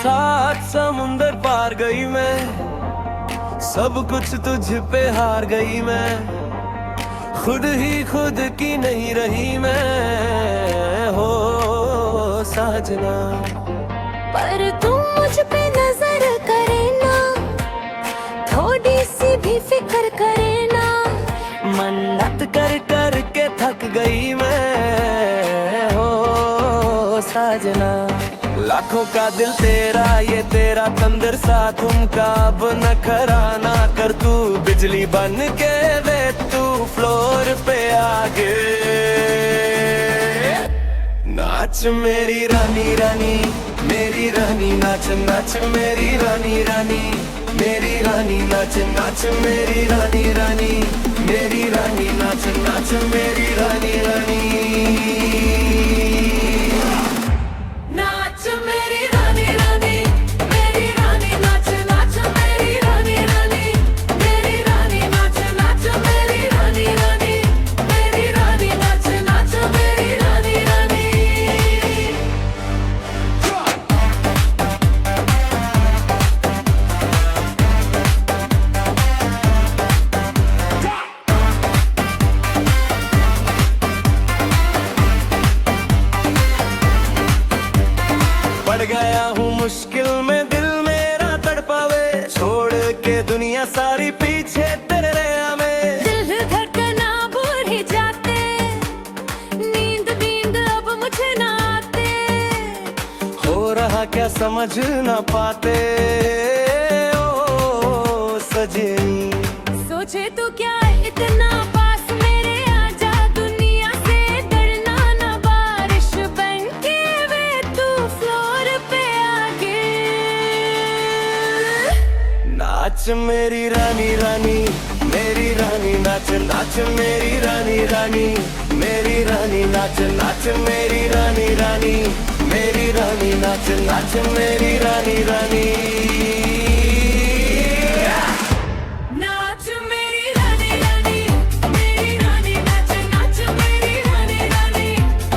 साथ समुंदर पार गई मैं, सब कुछ तुझ पे हार गई मैं, खुद ही खुद की नहीं रही मैं हो साजना। पर तुम मुझ पे नजर करे ना, थोड़ी सी भी फिक्र करे ना, मन्नत कर कर के थक गई मैं हो साजना। लाखों का दिल तेरा, ये तेरा तंदर सा तुमका, अब नखरा ना कर तू, बिजली बन के वे तू फ्लोर पे आगे। नाच मेरी रानी रानी, मेरी रानी नाच नाच मेरी रानी रानी, मेरी रानी नाच नाच मेरी रानी रानी, मेरी रानी नाच नाच मेरी रानी रानी। नाच मेरी रानी रानी, मेरी रानी नाच नाच मेरी रानी रानी, मेरी रानी नाच नाच मेरी रानी रानी, मेरी रानी नाच नाच मेरी रानी रानी। पड़ गया हूँ मुश्किल में, दिल मेरा तड़पावे, छोड़ के दुनिया सारी पीछे तेरे रया में। दिल धड़कना भूल ही जाते, नींद नींद अब मुझे ना आते, हो रहा क्या समझ ना पाते ओ सजनी। सोचे तो क्या इतना पास मेरे आजा, दुनिया से डरना ना, बारिश बन के वे तू फ्लोर पे आगे। नाच मेरी रानी रानी, मेरी रानी नाच नाच मेरी रानी रानी, मेरी रानी नाच नाच मेरी रानी रानी, मेरी रानी नाच नाच मेरी रानी रानी। नाच मेरी रानी रानी, मेरी रानी नाच नाच मेरी रानी रानी,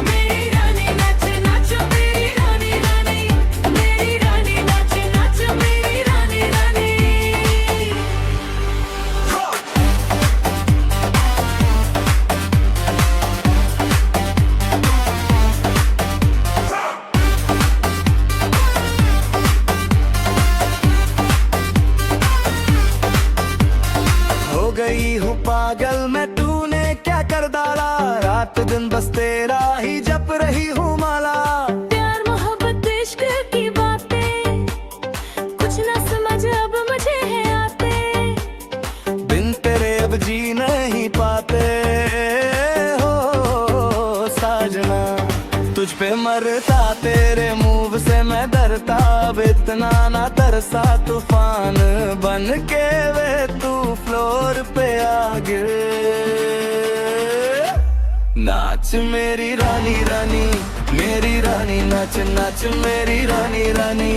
मेरी रानी नाच नाच मेरी रानी रानी, मेरी रानी नाच नाच मेरी रानी रानी। हो गई हूँ पागल मैं, तूने क्या कर डाला, रात दिन बस तेरा ही जप रही हूँ माला। प्यार मोहब्बत इश्क की बातें, कुछ ना समझ अब मुझे है आते, बिन तेरे अब जी नहीं पाते हो साजना। तुझ पे मरता, तेरे मूव से मैं डरता, अब इतना ना तरसा, तूफान बन के वे तू फ्लोर पे आ गिर। नाच मेरी रानी रानी, मेरी रानी नाच नाच मेरी रानी रानी,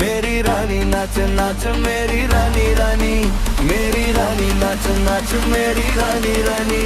मेरी रानी नाच नाच मेरी रानी रानी, मेरी रानी नाच नाच मेरी रानी रानी।